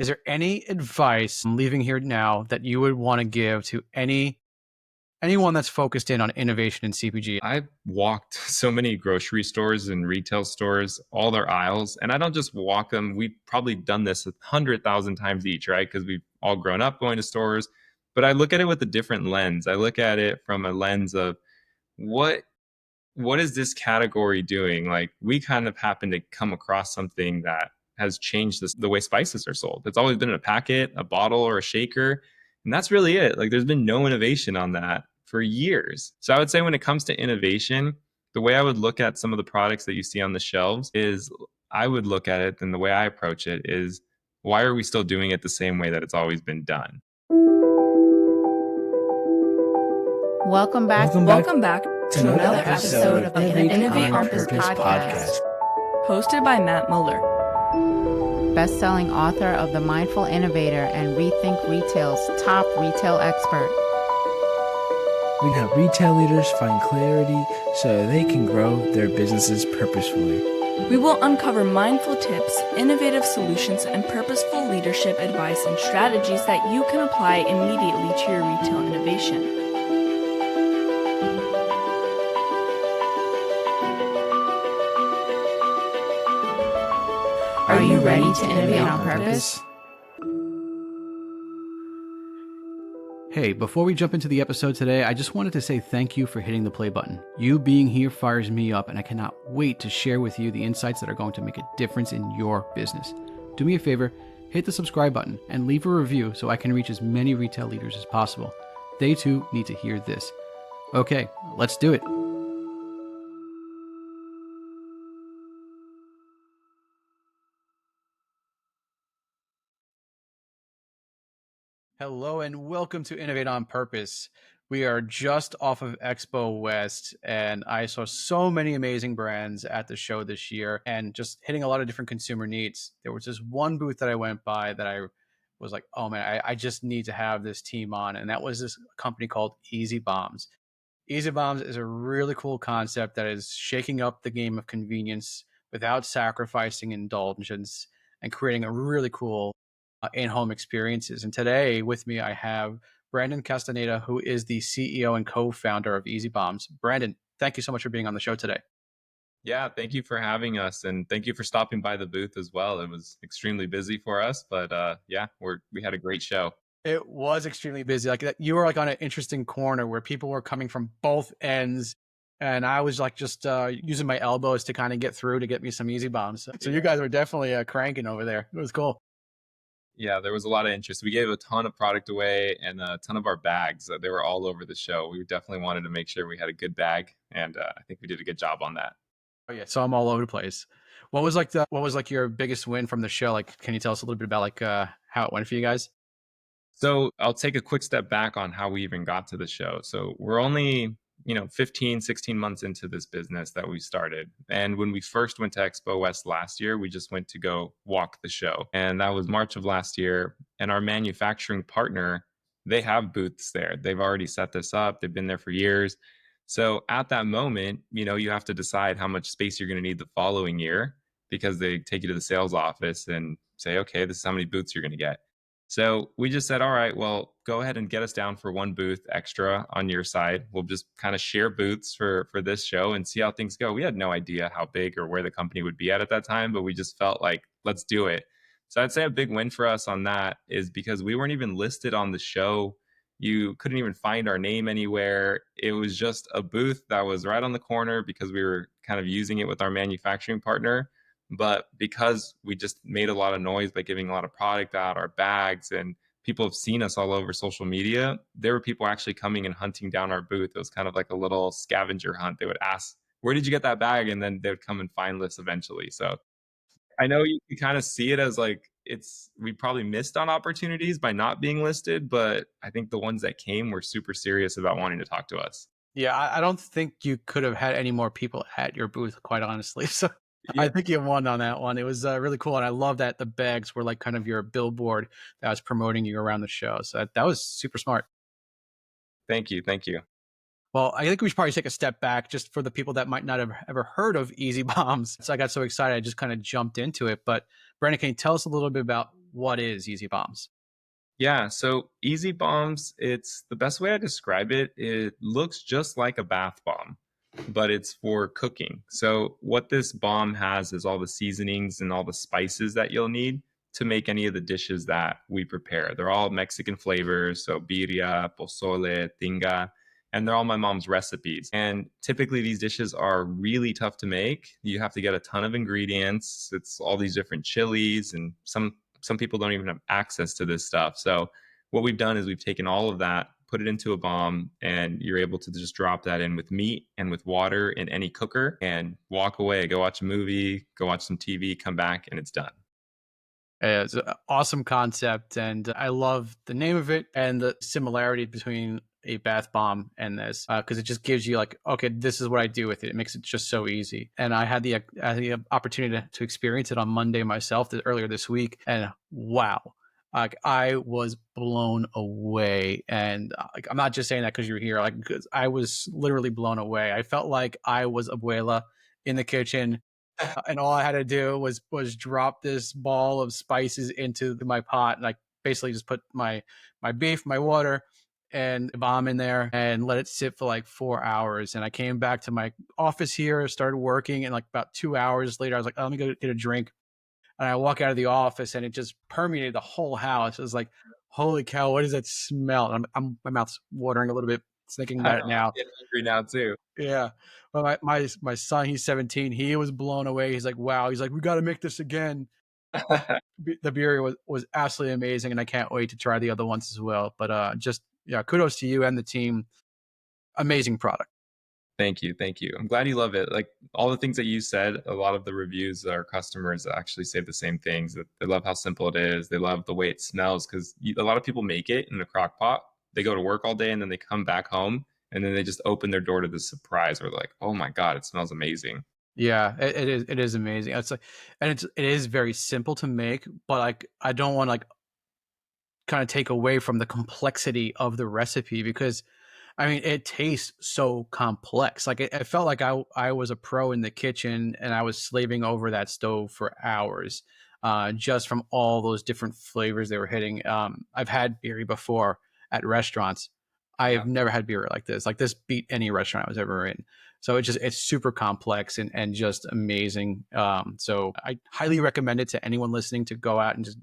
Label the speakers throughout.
Speaker 1: Is there any advice I'm leaving here now that you would want to give to anyone that's focused in on innovation in CPG?
Speaker 2: I've walked so many grocery stores and retail stores, all their aisles, and I don't just walk them. We've probably done this 100,000 times each, right? Because we've all grown up going to stores. But I look at it with a different lens. I look at it from a lens of what is this category doing? Like, we kind of happen to come across something that has changed the way spices are sold. It's always been in a packet, a bottle, or a shaker. And that's really it. Like, there's been no innovation on that for years. So I would say when it comes to innovation, the way I would look at some of the products that you see on the shelves is I would look at it, and the way I approach it is, why are we still doing it the same way that it's always been done?
Speaker 3: Welcome back
Speaker 4: to another episode of the Innovate on Purpose podcast, hosted by Matt Muller,
Speaker 3: best-selling author of The Mindful Innovator and Rethink Retail's top retail expert.
Speaker 5: We help retail leaders find clarity so they can grow their businesses purposefully.
Speaker 4: We will uncover mindful tips, innovative solutions, and purposeful leadership advice and strategies that you can apply immediately to your retail innovation.
Speaker 3: Are you ready to innovate on purpose?
Speaker 1: Hey, before we jump into the episode today, I just wanted to say thank you for hitting the play button. You being here fires me up, and I cannot wait to share with you the insights that are going to make a difference in your business. Do me a favor, hit the subscribe button and leave a review so I can reach as many retail leaders as possible. They too need to hear this. Okay, let's do it. Hello and welcome to Innovate on Purpose. We are just off of Expo West, and I saw so many amazing brands at the show this year and just hitting a lot of different consumer needs. There was this one booth that I went by that I was like, oh man, I just need to have this team on. And that was this company called EZBombs. EZBombs is a really cool concept that is shaking up the game of convenience without sacrificing indulgence and creating a really cool in-home experiences. And today with me, I have Brandon Castaneda, who is the CEO and co-founder of EZBombs. Brandon, thank you so much for being on the show today.
Speaker 2: Yeah, thank you for having us, and thank you for stopping by the booth as well. It was extremely busy for us, but we had a great show.
Speaker 1: It was extremely busy. Like, you were like on an interesting corner where people were coming from both ends, and I was like just using my elbows to kind of get through to get me some EZBombs. So you guys were definitely cranking over there. It was cool.
Speaker 2: Yeah, there was a lot of interest. We gave a ton of product away and a ton of our bags. They were all over the show. We definitely wanted to make sure we had a good bag, and I think we did a good job on that.
Speaker 1: Oh yeah, so I'm all over the place. What was your biggest win from the show? Like, can you tell us a little bit about how it went for you guys?
Speaker 2: So I'll take a quick step back on how we even got to the show. So we're only 15, 16 months into this business that we started. And when we first went to Expo West last year, we just went to go walk the show. And that was March of last year. And our manufacturing partner, they have booths there. They've already set this up. They've been there for years. So at that moment, you have to decide how much space you're going to need the following year, because they take you to the sales office and say, okay, this is how many booths you're going to get. So we just said, all right, well, go ahead and get us down for one booth extra on your side. We'll just kind of share booths for this show and see how things go. We had no idea how big or where the company would be at that time, but we just felt like, let's do it. So I'd say a big win for us on that is because we weren't even listed on the show. You couldn't even find our name anywhere. It was just a booth that was right on the corner because we were kind of using it with our manufacturing partner. But because we just made a lot of noise by giving a lot of product out, our bags, and people have seen us all over social media, there were people actually coming and hunting down our booth. It was kind of like a little scavenger hunt. They would ask, where did you get that bag? And then they would come and find us eventually. So I know you kind of see it as like, we probably missed on opportunities by not being listed, but I think the ones that came were super serious about wanting to talk to us.
Speaker 1: Yeah, I don't think you could have had any more people at your booth, quite honestly. So yeah. I think you won on that one. It was really cool. And I love that the bags were like kind of your billboard that was promoting you around the show. So that was super smart.
Speaker 2: Thank you. Thank you.
Speaker 1: Well, I think we should probably take a step back just for the people that might not have ever heard of EZBombs. So I got so excited, I just kind of jumped into it. But Brandon, can you tell us a little bit about what is EZBombs?
Speaker 2: Yeah, so EZBombs, it's the best way I describe it. It looks just like a bath bomb, but it's for cooking. So what this bomb has is all the seasonings and all the spices that you'll need to make any of the dishes that we prepare. They're all Mexican flavors, so birria, pozole, tinga, and they're all my mom's recipes. And typically these dishes are really tough to make. You have to get a ton of ingredients. It's all these different chilies, and some people don't even have access to this stuff. So what we've done is we've taken all of that, put it into a bomb, and you're able to just drop that in with meat and with water in any cooker and walk away, go watch a movie, go watch some TV, come back, and it's done.
Speaker 1: It's an awesome concept, and I love the name of it and the similarity between a bath bomb and this, because it just gives you like, okay, this is what I do with it. It makes it just so easy. And I had the opportunity to experience it on Monday myself earlier this week, and wow, like I was blown away. And like I'm not just saying that because you're here, like because I was literally blown away. I felt like I was abuela in the kitchen, and all I had to do was drop this ball of spices into my pot, and I basically just put my beef, my water, and the bomb in there and let it sit for like 4 hours. And I came back to my office here, started working, and like about 2 hours later, I was like, oh, let me go get a drink. And I walk out of the office, and it just permeated the whole house. It was like, holy cow, what is that smell? And my mouth's watering a little bit thinking
Speaker 2: I
Speaker 1: about
Speaker 2: know,
Speaker 1: it
Speaker 2: I'm
Speaker 1: now.
Speaker 2: getting hungry now too.
Speaker 1: Yeah. Well, my son, he's 17. He was blown away. He's like, wow. He's like, we got to make this again. The beer was absolutely amazing, and I can't wait to try the other ones as well. But just yeah, kudos to you and the team. Amazing product.
Speaker 2: Thank you. Thank you. I'm glad you love it. Like all the things that you said, a lot of the reviews, our customers actually say the same things. That they love how simple it is. They love the way it smells because a lot of people make it in a crock pot. They go to work all day and then they come back home and then they just open their door to the surprise where they're like, oh my God, it smells amazing.
Speaker 1: Yeah, it is amazing. It's like, and it is very simple to make, but like I don't want to like kind of take away from the complexity of the recipe, because I mean it tastes so complex. Like it felt like I was a pro in the kitchen, and I was slaving over that stove for hours, just from all those different flavors they were hitting. I've had birria before at restaurants. I
Speaker 2: Yeah.
Speaker 1: have never had birria like this. Like this beat any restaurant I was ever in. So it's super complex and just amazing. So I highly recommend it to anyone listening to go out and just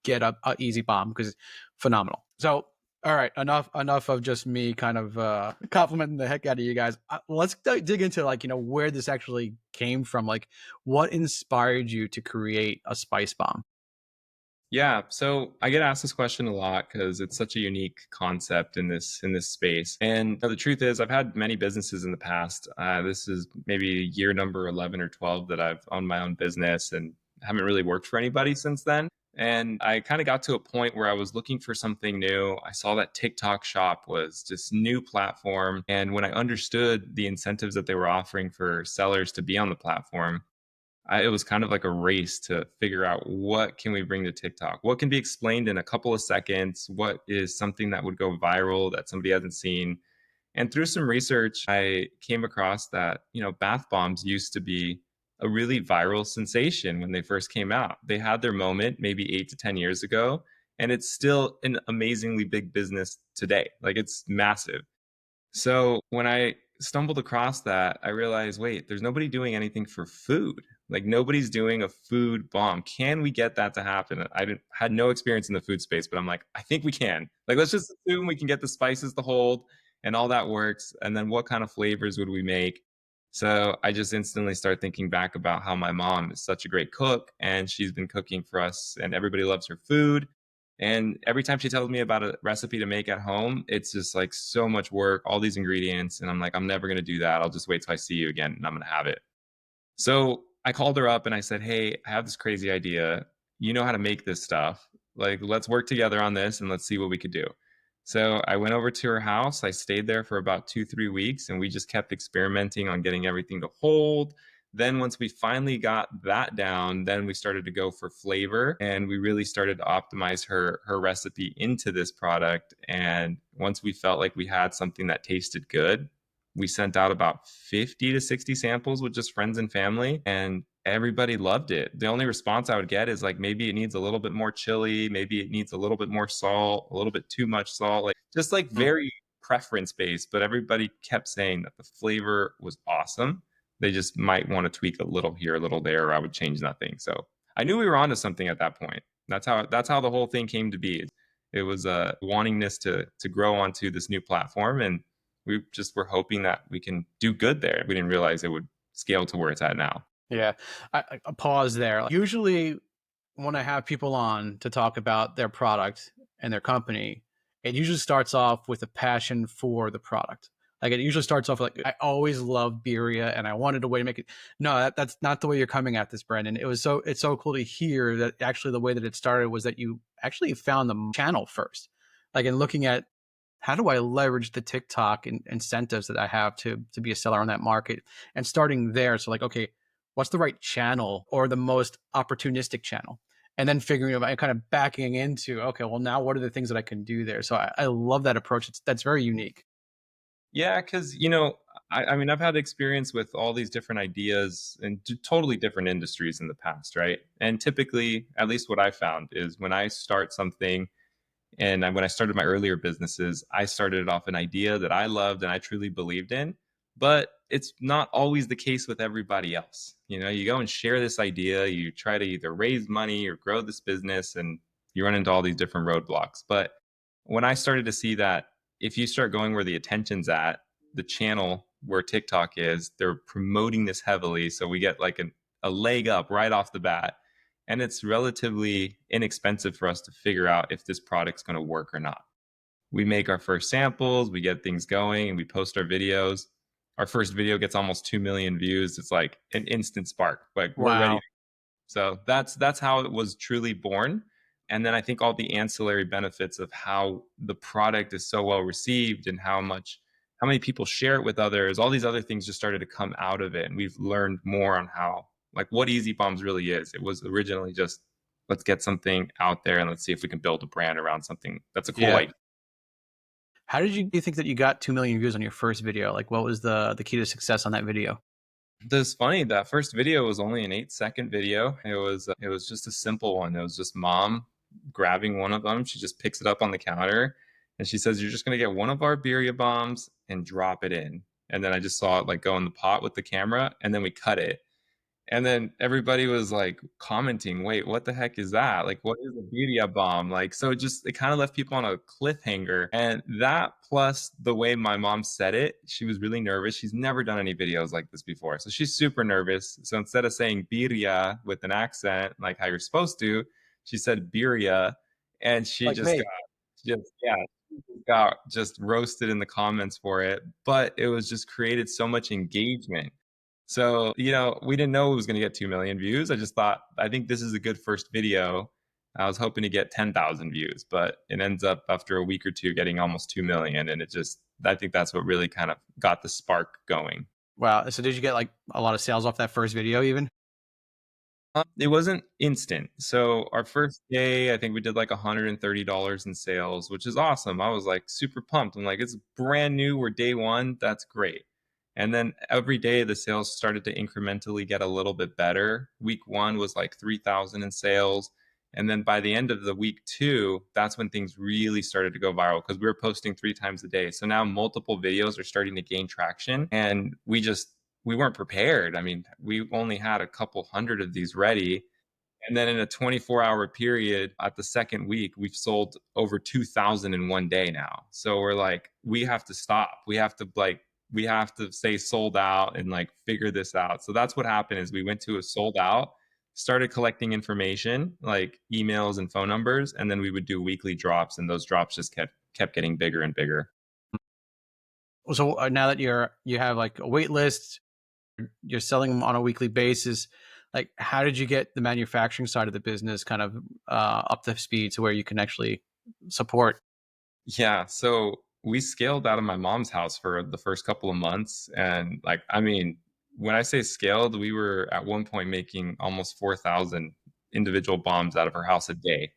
Speaker 1: get a easy bomb, because it's phenomenal. So all right, enough of just me kind of complimenting the heck out of you guys. Let's dig into like where this actually came from. Like what inspired you to create a spice bomb?
Speaker 2: Yeah, so I get asked this question a lot because it's such a unique concept in this space. And the truth is, I've had many businesses in the past. This is maybe year number 11 or 12 that I've owned my own business and haven't really worked for anybody since then. And I kind of got to a point where I was looking for something new. I saw that TikTok Shop was this new platform. And when I understood the incentives that they were offering for sellers to be on the platform, it was kind of like a race to figure out what can we bring to TikTok? What can be explained in a couple of seconds? What is something that would go viral that somebody hasn't seen? And through some research, I came across that, bath bombs used to be a really viral sensation when they first came out. They had their moment maybe 8 to 10 years ago, and it's still an amazingly big business today. Like it's massive. So when I stumbled across that, I realized, wait, there's nobody doing anything for food. Like nobody's doing a food bomb. Can we get that to happen? Had no experience in the food space, but I'm like, I think we can. Like, let's just assume we can get the spices to hold and all that works. And then what kind of flavors would we make? So I just instantly start thinking back about how my mom is such a great cook and she's been cooking for us and everybody loves her food. And every time she tells me about a recipe to make at home, it's just like so much work, all these ingredients. And I'm like, I'm never going to do that. I'll just wait till I see you again and I'm going to have it. So I called her up and I said, hey, I have this crazy idea. You know how to make this stuff. Like, let's work together on this and let's see what we could do. So I went over to her house. I stayed there for about 2, 3 weeks and we just kept experimenting on getting everything to hold. Then once we finally got that down, then we started to go for flavor and we really started to optimize her recipe into this product. And once we felt like we had something that tasted good, we sent out about 50 to 60 samples with just friends and family. And everybody loved it. The only response I would get is like, maybe it needs a little bit more chili, maybe it needs a little bit more salt, a little bit too much salt, like just like
Speaker 1: Hmm.
Speaker 2: very preference based. But everybody kept saying that the flavor was awesome. They just might want to tweak a little here, a little there, or I would change nothing. So I knew we were onto something at that point. That's how the whole thing came to be. It was a wantingness to grow onto this new platform, and we just were hoping that we can do good there. We didn't realize it would scale to where it's at now.
Speaker 1: Yeah, I pause there. Usually, when I have people on to talk about their product and their company, it usually starts off with a passion for the product. Like it usually starts off like I always loved birria and I wanted a way to make it. No, that's not the way you're coming at this, Brendan. It's so cool to hear that actually the way that it started was that you actually found the channel first, like in looking at how do I leverage the TikTok and incentives that I have to be a seller on that market, and starting there. So like, okay, what's the right channel or the most opportunistic channel? And then figuring out kind of backing into, okay, well, now what are the things that I can do there? So I love that approach. That's very unique.
Speaker 2: Yeah, because I mean, I've had experience with all these different ideas in totally different industries in the past, right? And typically, at least what I found is when I start something, and when I started my earlier businesses, I started off an idea that I loved and I truly believed in. But it's not always the case with everybody else. You go and share this idea, you try to either raise money or grow this business, and you run into all these different roadblocks. But when I started to see that if you start going where the attention's at, the channel where TikTok is, they're promoting this heavily. So we get like a leg up right off the bat, and it's relatively inexpensive for us to figure out if this product's going to work or not. We make our first samples, we get things going, and we post our videos. Our first video gets almost 2 million views. It's like an instant spark. Like we're ready.
Speaker 1: Wow.
Speaker 2: So that's how it was truly born. And then I think all the ancillary benefits of how the product is so well received and how many people share it with others, all these other things just started to come out of it. And we've learned more on how, like, what EZBombs really is. It was originally just, let's get something out there and let's see if we can build a brand around something that's a cool
Speaker 1: Yeah.
Speaker 2: idea.
Speaker 1: How did you think that you got 2 million views on your first video? Like what was the key to success on that video?
Speaker 2: That's funny. That first video was only an 8-second video. It was just a simple one. It was just mom grabbing one of them. She just picks it up on the counter and she says, "You're just gonna get one of our birria bombs and drop it in." And then I just saw it like go in the pot with the camera, and then we cut it. And then everybody was like commenting, "Wait, what the heck is that? Like, what is a birria bomb?" Like, so it kind of left people on a cliffhanger. And that plus the way my mom said it, she was really nervous. She's never done any videos like this before. So she's super nervous. So instead of saying birria with an accent, like how you're supposed to, she said birria. And she
Speaker 1: Like
Speaker 2: just
Speaker 1: me.
Speaker 2: yeah, got just roasted in the comments for it. But it was just created so much engagement. So, we didn't know it was going to get 2 million views. I think this is a good first video. I was hoping to get 10,000 views, but it ends up after a week or two getting almost 2 million. And I think that's what really kind of got the spark going.
Speaker 1: Wow. So did you get like a lot of sales off that first video even?
Speaker 2: It wasn't instant. So our first day, I think we did like $130 in sales, which is awesome. I was like super pumped. I'm like, it's brand new. We're day one. That's great. And then every day the sales started to incrementally get a little bit better. Week one was like 3,000 in sales. And then by the end of the week two, that's when things really started to go viral because we were posting 3 times a day. So now multiple videos are starting to gain traction, and we weren't prepared. I mean, we only had a couple hundred of these ready. And then in a 24-hour period at the second week, we've sold over 2,000 in one day now. So we're like, we have to stop. We have to say sold out and like figure this out. So that's what happened is we went to a sold out, started collecting information like emails and phone numbers, and then we would do weekly drops, and those drops just kept getting bigger and bigger.
Speaker 1: So now that you have like a wait list, you're selling them on a weekly basis. Like, how did you get the manufacturing side of the business kind of up to speed to where you can actually support?
Speaker 2: Yeah, so we scaled out of my mom's house for the first couple of months. And like, I mean, when I say scaled, we were at one point making almost 4,000 individual bombs out of her house a day.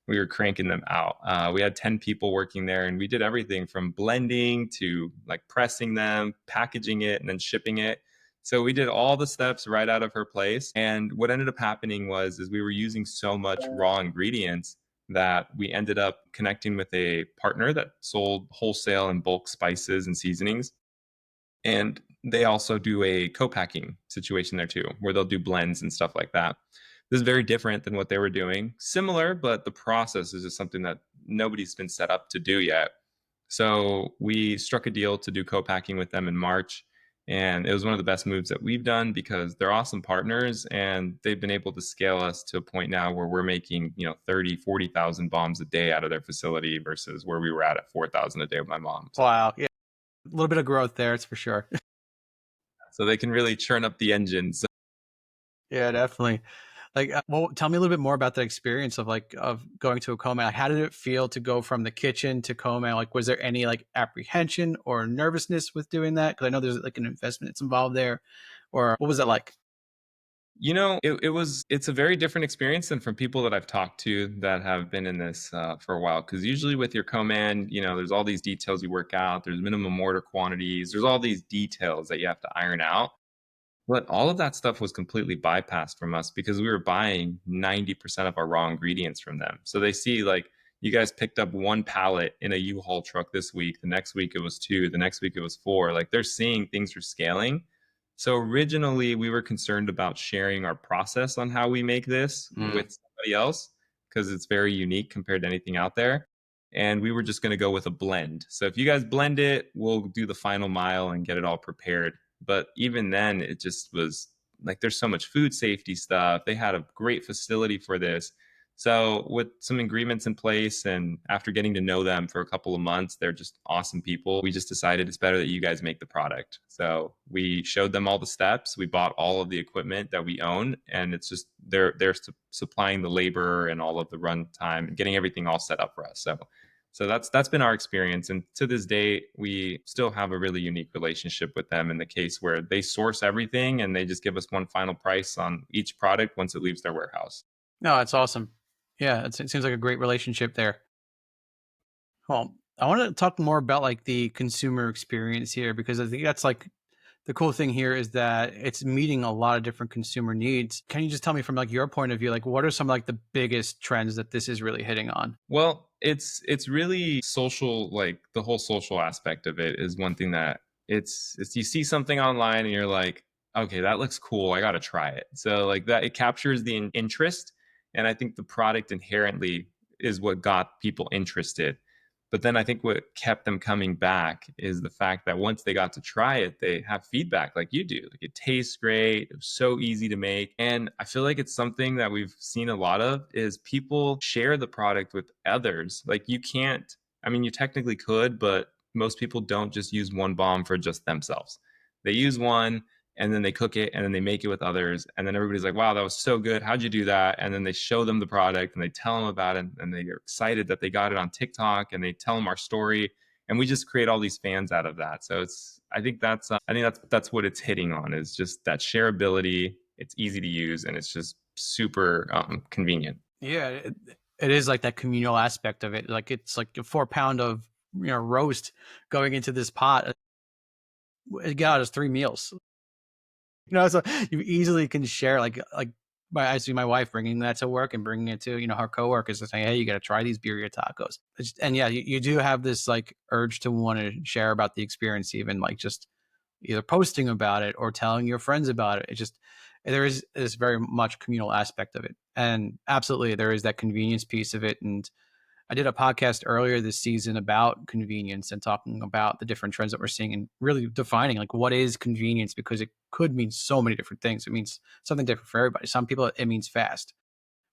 Speaker 2: We were cranking them out. We had 10 people working there, and we did everything from blending to like pressing them, packaging it, and then shipping it. So we did all the steps right out of her place. And what ended up happening is we were using so much raw ingredients that we ended up connecting with a partner that sold wholesale and bulk spices and seasonings. And they also do a co-packing situation there too, where they'll do blends and stuff like that. This is very different than what they were doing. Similar, but the process is just something that nobody's been set up to do yet. So we struck a deal to do co-packing with them in March. And it was one of the best moves that we've done because they're awesome partners and they've been able to scale us to a point now where we're making, 30, 40,000 bombs a day out of their facility versus where we were at 4,000 a day with my mom.
Speaker 1: Wow. Yeah. A little bit of growth there, it's for sure.
Speaker 2: So they can really churn up the engines.
Speaker 1: Yeah, definitely. Like, well, tell me a little bit more about the experience of going to a co-man. Like, how did it feel to go from the kitchen to co-man? Like, was there any like apprehension or nervousness with doing that? Because I know there's like an investment that's involved there, or what was it like?
Speaker 2: It's a very different experience than from people that I've talked to that have been in this for a while. Because usually with your co-man, there's all these details you work out. There's minimum order quantities. There's all these details that you have to iron out. But all of that stuff was completely bypassed from us because we were buying 90% of our raw ingredients from them. So they see like you guys picked up one pallet in a U-Haul truck this week. The next week it was two. The next week it was four. Like they're seeing things are scaling. So originally we were concerned about sharing our process on how we make this with somebody else because it's very unique compared to anything out there. And we were just going to go with a blend. So if you guys blend it, we'll do the final mile and get it all prepared. But even then, it just was like there's so much food safety stuff. They had a great facility for this. So with some agreements in place and after getting to know them for a couple of months, they're just awesome people. We just decided it's better that you guys make the product. So we showed them all the steps. We bought all of the equipment that we own, and it's just they're supplying the labor and all of the run time, getting everything all set up for us. So that's been our experience, and to this day, we still have a really unique relationship with them in the case where they source everything and they just give us one final price on each product once it leaves their warehouse.
Speaker 1: No, it's awesome. Yeah, it seems like a great relationship there. Well, I want to talk more about like the consumer experience here because I think that's like the cool thing here is that it's meeting a lot of different consumer needs. Can you just tell me from like your point of view, like what are some like the biggest trends that this is really hitting on?
Speaker 2: Well, it's really social, like the whole social aspect of it is one thing that it's you see something online and you're like, okay, that looks cool. I got to try it. So like that it captures the interest, and I think the product inherently is what got people interested. But then I think what kept them coming back is the fact that once they got to try it, they have feedback like you do. Like it tastes great. It was so easy to make. And I feel like it's something that we've seen a lot of is people share the product with others. Like you can't, I mean, you technically could, but most people don't just use one bomb for just themselves. They use one and then they cook it and then they make it with others, and then everybody's like, wow, that was so good, how'd you do that? And then they show them the product and they tell them about it, and they are excited that they got it on TikTok, and they tell them our story, and we just create all these fans out of that. So I think that's what it's hitting on, is just that shareability. It's easy to use and it's just super convenient.
Speaker 1: Yeah, it is like that communal aspect of it. Like it's like a 4 pound of roast going into this pot. It got us 3 meals. So you easily can share I see my wife bringing that to work and bringing it to her coworkers and saying, hey, you got to try these birria tacos. And yeah, you do have this like urge to want to share about the experience, even like just either posting about it or telling your friends about it. It just there is this very much communal aspect of it, and absolutely there is that convenience piece of it. And I did a podcast earlier this season about convenience and talking about the different trends that we're seeing and really defining like what is convenience, because it could mean so many different things. It means something different for everybody. Some people it means fast.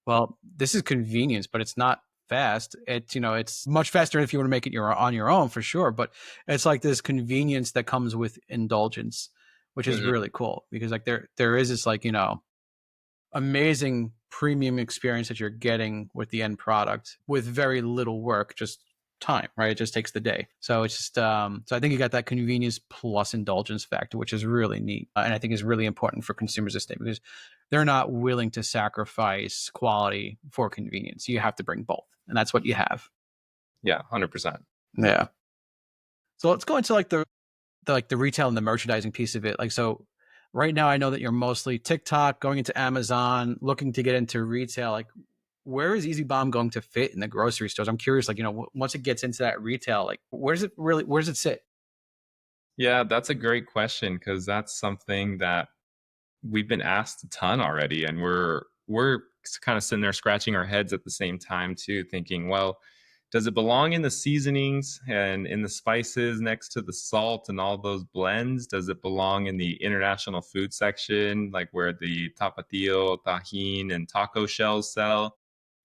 Speaker 1: Well, this is convenience, but it's not fast. It's much faster if you want to make it on your own for sure. But it's like this convenience that comes with indulgence, which is really cool because like there is this like, amazing premium experience that you're getting with the end product with very little work, just time, right? It just takes the day. So it's just, so I think you got that convenience plus indulgence factor, which is really neat. And I think is really important for consumers this day because they're not willing to sacrifice quality for convenience. You have to bring both. And that's what you have.
Speaker 2: Yeah, 100%.
Speaker 1: Yeah. So let's go into like the retail and the merchandising piece of it. Like, so Right now, I know that you're mostly TikTok, going into Amazon, looking to get into retail. Like, where is EZBomb going to fit in the grocery stores? I'm curious, like, once it gets into that retail, like, where does it sit?
Speaker 2: Yeah, that's a great question because that's something that we've been asked a ton already, and we're kind of sitting there scratching our heads at the same time too, thinking, well, does it belong in the seasonings and in the spices next to the salt and all those blends? Does it belong in the international food section, like where the tapatio, tajin, and taco shells sell?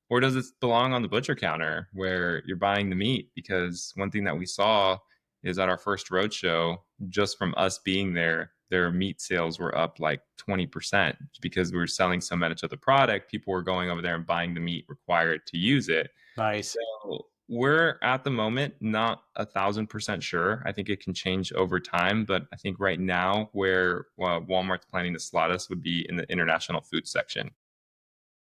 Speaker 2: Or does it belong on the butcher counter where you're buying the meat? Because one thing that we saw is at our first roadshow, just from us being there, their meat sales were up like 20% because we were selling so much of the product. People were going over there and buying the meat required to use it.
Speaker 1: Nice.
Speaker 2: So we're at the moment not 1,000% sure. I think it can change over time, but I think right now where Walmart's planning to slot us would be in the international food section.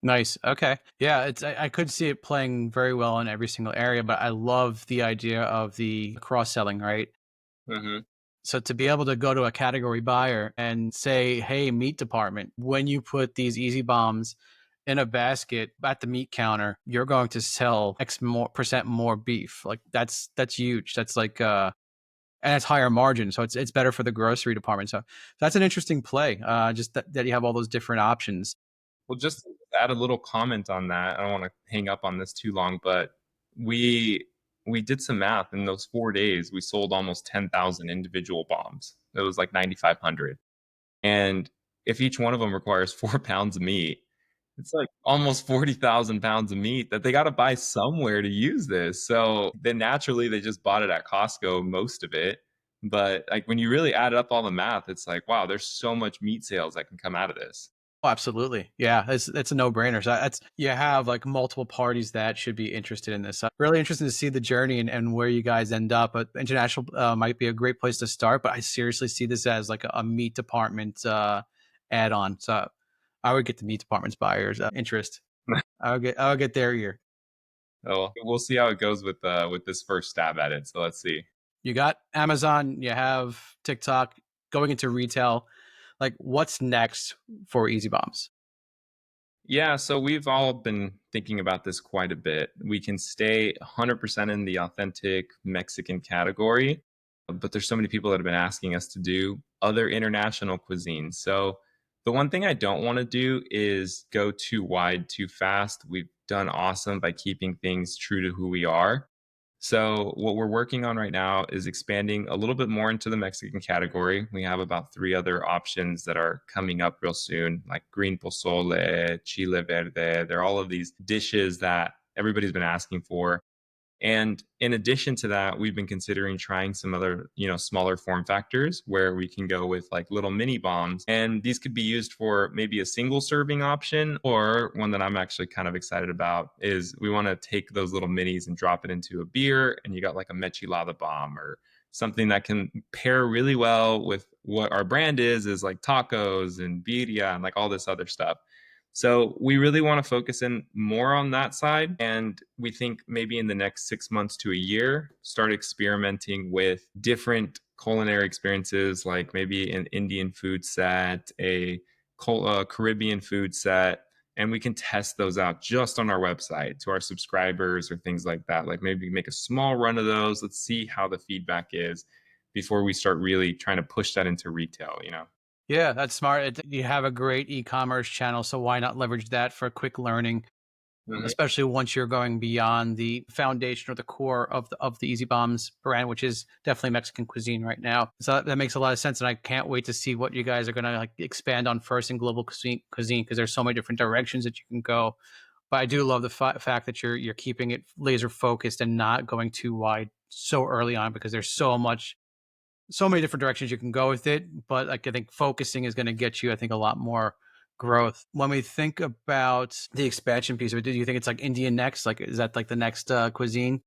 Speaker 1: Nice. Okay. Yeah, I could see it playing very well in every single area, but I love the idea of the cross selling, right?
Speaker 2: Mm-hmm.
Speaker 1: So to be able to go to a category buyer and say, "Hey, meat department, when you put these Easy Bombs in a basket at the meat counter, you're going to sell X more percent more beef." Like that's huge. That's like and it's higher margin, so it's better for the grocery department. So that's an interesting play. Just that you have all those different options.
Speaker 2: Well, just to add a little comment on that, I don't want to hang up on this too long, but we we did some math. In those 4 days. We sold almost 10,000 individual bombs. It was like 9,500. And if each one of them requires 4 pounds of meat, it's like almost 40,000 pounds of meat that they got to buy somewhere to use this. So then naturally they just bought it at Costco, most of it. But like when you really add up all the math, it's like, wow, there's so much meat sales that can come out of this.
Speaker 1: Oh, absolutely. Yeah, it's a no-brainer. So that's you have like multiple parties that should be interested in this. Really interesting to see the journey and where you guys end up. But international might be a great place to start. But I seriously see this as like a meat department add-on. So I would get the meat department's buyers interest. I would get their ear.
Speaker 2: So we'll see how it goes with this first stab at it. So let's see.
Speaker 1: You got Amazon. You have TikTok going into retail. Like, what's next for Easy Bombs?
Speaker 2: Yeah, so we've all been thinking about this quite a bit. We can stay 100% in the authentic Mexican category, but there's so many people that have been asking us to do other international cuisines. So the one thing I don't want to do is go too wide too fast. We've done awesome by keeping things true to who we are. So, what we're working on right now is expanding a little bit more into the Mexican category. We have about three other options that are coming up real soon, like green pozole, chile verde. They're all of these dishes that everybody's been asking for. And in addition to that, we've been considering trying some other, smaller form factors where we can go with like little mini bombs. And these could be used for maybe a single serving option, or one that I'm actually kind of excited about is we want to take those little minis and drop it into a beer. And you got like a mechilada bomb or something that can pair really well with what our brand is like tacos and birria and like all this other stuff. So we really want to focus in more on that side. And we think maybe in the next 6 months to a year, start experimenting with different culinary experiences, like maybe an Indian food set, a Caribbean food set. And we can test those out just on our website to our subscribers or things like that. Like maybe make a small run of those. Let's see how the feedback is before we start really trying to push that into retail.
Speaker 1: Yeah, that's smart. You have a great e-commerce channel, so why not leverage that for quick learning,
Speaker 2: Mhm.
Speaker 1: especially once you're going beyond the foundation or the core of the Easy Bombs brand, which is definitely Mexican cuisine right now. So that makes a lot of sense, and I can't wait to see what you guys are going to like expand on first in global cuisine because there's so many different directions that you can go. But I do love the fact that you're keeping it laser focused and not going too wide so early on because there's so many different directions you can go with it. But like I think focusing is going to get you, I think, a lot more growth. When we think about the expansion piece of it, do you think it's like Indian next? Like, is that like the next cuisine?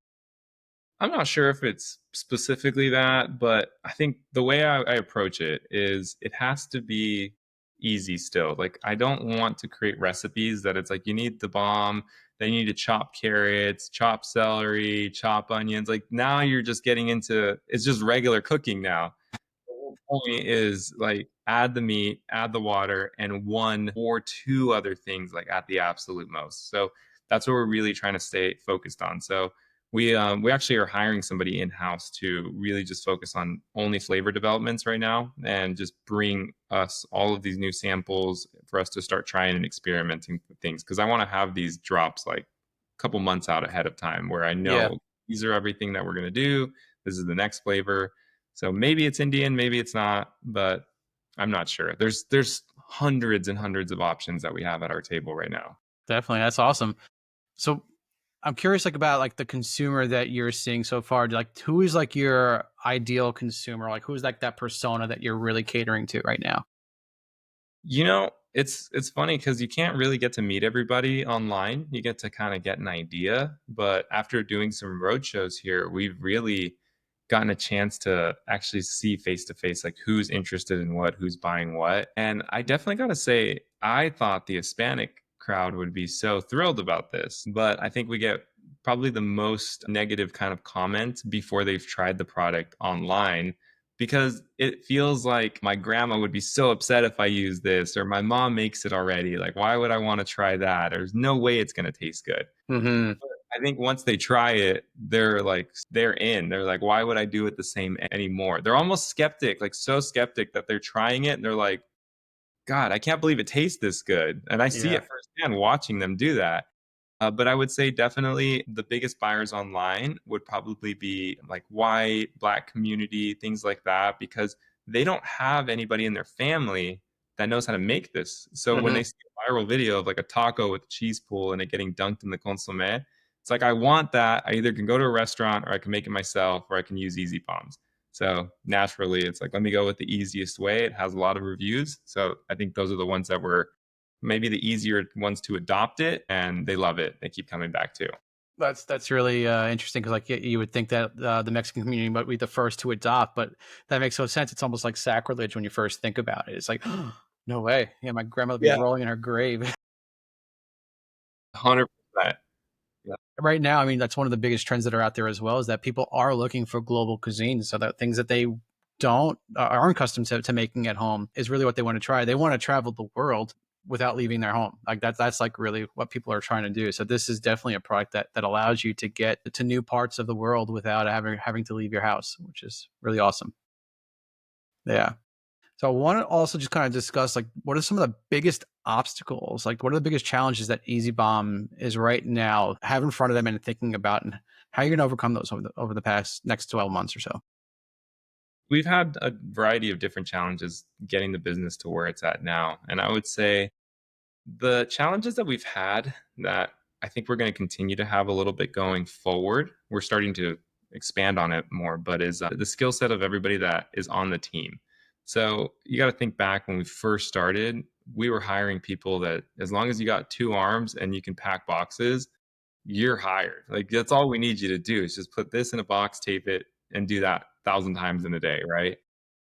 Speaker 2: I'm not sure if it's specifically that, but I think the way I approach it is it has to be easy still. Like, I don't want to create recipes that it's like you need the bomb, then you need to chop carrots, chop celery, chop onions. Like, now you're just getting into it's just regular cooking now. The whole point is like add the meat, add the water, and one or two other things like at the absolute most. So that's what we're really trying to stay focused on. So we actually are hiring somebody in house to really just focus on only flavor developments right now, and just bring us all of these new samples for us to start trying and experimenting with things. Because I want to have these drops like a couple months out ahead of time, where I
Speaker 1: Yeah,
Speaker 2: know these are everything that we're gonna do. This is the next flavor. So maybe it's Indian, maybe it's not, but I'm not sure. There's hundreds and hundreds of options that we have at our table right now.
Speaker 1: definitely. That's awesome. So I'm curious, like about like the consumer that you're seeing so far. Like, who is like your ideal consumer? Like, who's like that persona that you're really catering to right now?
Speaker 2: It's funny because you can't really get to meet everybody online. You get to kind of get an idea, but after doing some road shows here, we've really gotten a chance to actually see face to face like who's interested in what, who's buying what. And I definitely got to say, I thought the Hispanic crowd would be so thrilled about this, but I think we get probably the most negative kind of comments before they've tried the product online, because it feels like my grandma would be so upset if I use this, or my mom makes it already. Like, why would I want to try that? There's no way it's going to taste good.
Speaker 1: Mm-hmm.
Speaker 2: I think once they try it, they're like, they're in. They're like, why would I do it the same anymore? They're almost skeptic, like so skeptic that they're trying it and they're like, God, I can't believe it tastes this good. And I see
Speaker 1: Yeah.
Speaker 2: it firsthand watching them do that. But I would say definitely the biggest buyers online would probably be like white, Black community, things like that, because they don't have anybody in their family that knows how to make this. So when
Speaker 1: Mm-hmm.
Speaker 2: they see a viral video of like a taco with a cheese pool and it getting dunked in the consomme, it's like, I want that. I either can go to a restaurant or I can make it myself, or I can use EZBombs. So naturally, it's like, let me go with the easiest way. It has a lot of reviews. So I think those are the ones that were maybe the easier ones to adopt it, and they love it. They keep coming back too.
Speaker 1: That's really interesting because like you would think that the Mexican community might be the first to adopt, but that makes no sense. It's almost like sacrilege when you first think about it. It's like, no way. Yeah, my grandma would be
Speaker 2: Yeah,
Speaker 1: rolling in her grave.
Speaker 2: 100%. Yeah.
Speaker 1: Right now, I mean, that's one of the biggest trends that are out there as well, is that people are looking for global cuisines. So that things that they don't aren't accustomed to making at home is really what they want to try. They want to travel the world without leaving their home. Like that's like really what people are trying to do. So this is definitely a product that allows you to get to new parts of the world without having to leave your house, which is really awesome. Yeah. So I want to also just kind of discuss like what are some of the biggest obstacles, like what are the biggest challenges that Easy Bomb is right now have in front of them and thinking about, and how you're going to overcome those over the past next 12 months or so.
Speaker 2: We've had a variety of different challenges getting the business to where it's at now. And I would say the challenges that we've had that I think we're going to continue to have a little bit going forward, we're starting to expand on it more, but is the skill set of everybody that is on the team. So you got to think back when we first started, we were hiring people that as long as you got two arms and you can pack boxes, you're hired. Like, that's all we need you to do is just put this in a box, tape it, and do that 1,000 times in a day, right?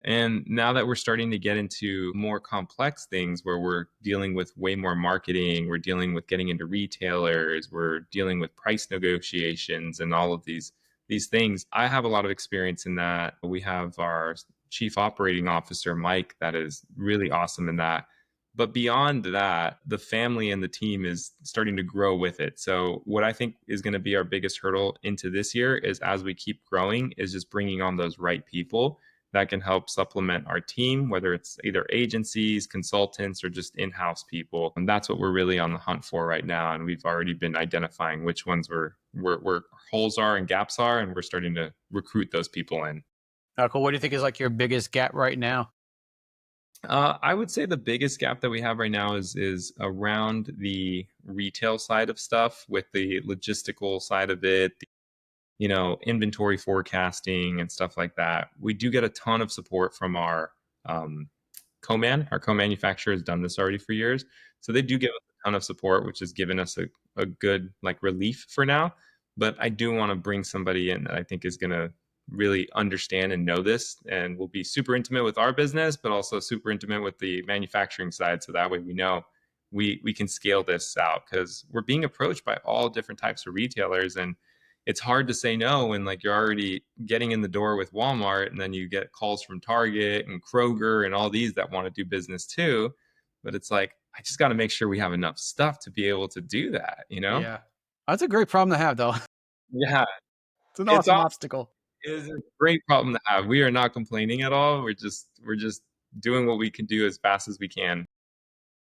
Speaker 2: And now that we're starting to get into more complex things where we're dealing with way more marketing, we're dealing with getting into retailers, we're dealing with price negotiations and all of these things. I have a lot of experience in that. We have our chief operating officer, Mike, that is really awesome in that. But beyond that, the family and the team is starting to grow with it. So what I think is going to be our biggest hurdle into this year is, as we keep growing, is just bringing on those right people that can help supplement our team, whether it's either agencies, consultants, or just in-house people. And that's what we're really on the hunt for right now. And we've already been identifying which ones where holes are and gaps are, and we're starting to recruit those people in.
Speaker 1: Cool. What do you think is like your biggest gap right now?
Speaker 2: I would say the biggest gap that we have right now is around the retail side of stuff, with the logistical side of it, inventory forecasting and stuff like that. We do get a ton of support from our co-man. Our co-manufacturer has done this already for years. So they do give us a ton of support, which has given us a good like relief for now. But I do want to bring somebody in that I think is going to really understand and know this, and will be super intimate with our business, but also super intimate with the manufacturing side. So that way we know we can scale this out, because we're being approached by all different types of retailers. And it's hard to say no when like you're already getting in the door with Walmart, and then you get calls from Target and Kroger and all these that want to do business too. But it's like, I just got to make sure we have enough stuff to be able to do that, you know?
Speaker 1: Yeah. That's a great problem to have, though.
Speaker 2: Yeah.
Speaker 1: It's an
Speaker 2: It's
Speaker 1: awesome obstacle.
Speaker 2: It is a great problem to have. We are not complaining at all. We're just doing what we can do as fast as we can.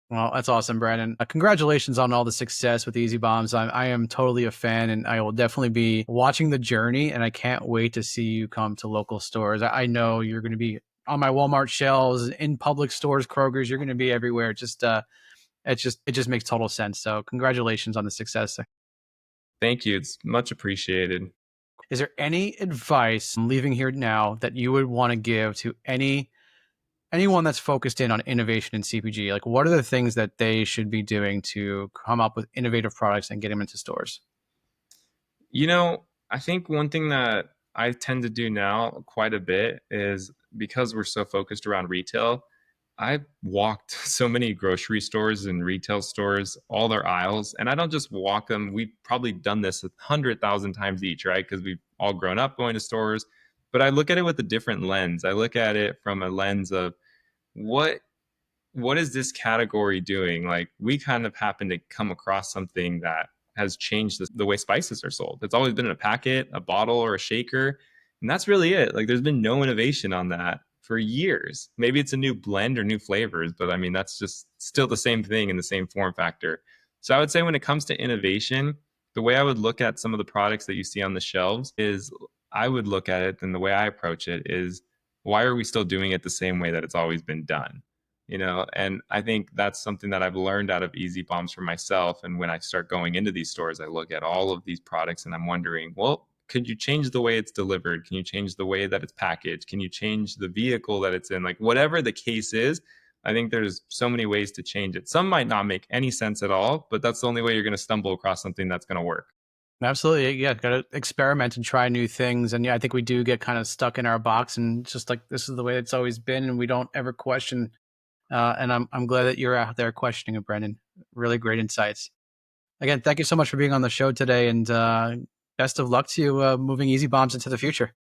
Speaker 1: Well, that's awesome, Brandon. Congratulations on all the success with EZBombs. I am totally a fan, and I will definitely be watching the journey, and I can't wait to see you come to local stores. I know you're going to be on my Walmart shelves, in public stores, Kroger's. You're going to be everywhere. It just makes total sense. So congratulations on the success.
Speaker 2: Thank you. It's much appreciated.
Speaker 1: Is there any advice I'm leaving here now that you would want to give to anyone that's focused in on innovation in CPG? Like, what are the things that they should be doing to come up with innovative products and get them into stores?
Speaker 2: You know, I think one thing that I tend to do now quite a bit is, because we're so focused around retail, I've walked so many grocery stores and retail stores, all their aisles, and I don't just walk them. We've probably done this 100,000 times each, right? Because we've all grown up going to stores. But I look at it with a different lens. I look at it from a lens of what is this category doing? Like, we kind of happen to come across something that has changed the way spices are sold. It's always been in a packet, a bottle, or a shaker. And that's really it. Like, there's been no innovation on that for years. Maybe it's a new blend or new flavors, but I mean, that's just still the same thing in the same form factor. So I would say when it comes to innovation, the way I would look at some of the products that you see on the shelves is, I would look at it, and the way I approach it is, why are we still doing it the same way that it's always been done? You know, and I think that's something that I've learned out of EZBombs for myself. And when I start going into these stores, I look at all of these products and I'm wondering, well, could you change the way it's delivered? Can you change the way that it's packaged? Can you change the vehicle that it's in? Like, whatever the case is, I think there's so many ways to change it. Some might not make any sense at all, but that's the only way you're going to stumble across something that's going to work.
Speaker 1: Absolutely. Yeah. Got to experiment and try new things. And yeah, I think we do get kind of stuck in our box and just like, this is the way it's always been. And we don't ever question. And I'm glad that you're out there questioning it, Brendan. Really great insights. Again, thank you so much for being on the show today, and best of luck to you moving EZBombs into the future.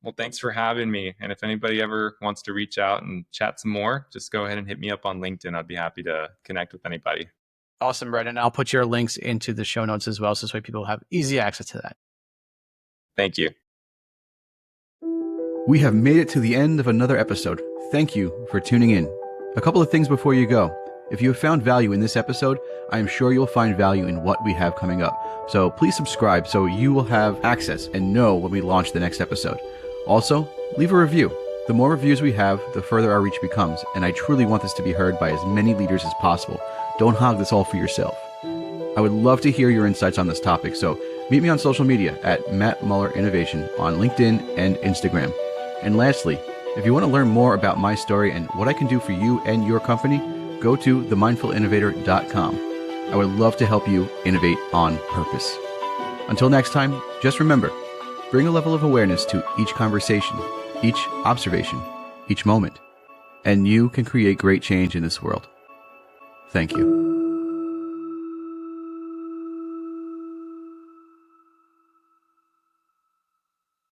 Speaker 2: Well, thanks for having me. And if anybody ever wants to reach out and chat some more, just go ahead and hit me up on LinkedIn. I'd be happy to connect with anybody.
Speaker 1: Awesome, Brendan. I'll put your links into the show notes as well, so this way people have easy access to that.
Speaker 2: Thank you.
Speaker 6: We have made it to the end of another episode. Thank you for tuning in. A couple of things before you go. If you have found value in this episode, I am sure you'll find value in what we have coming up. So please subscribe so you will have access and know when we launch the next episode. Also, leave a review. The more reviews we have, the further our reach becomes, and I truly want this to be heard by as many leaders as possible. Don't hog this all for yourself. I would love to hear your insights on this topic, so meet me on social media at Matt Muller Innovation on LinkedIn and Instagram. And lastly, if you want to learn more about my story and what I can do for you and your company, go to themindfulinnovator.com. I would love to help you innovate on purpose. Until next time, just remember, bring a level of awareness to each conversation, each observation, each moment, and you can create great change in this world. Thank you.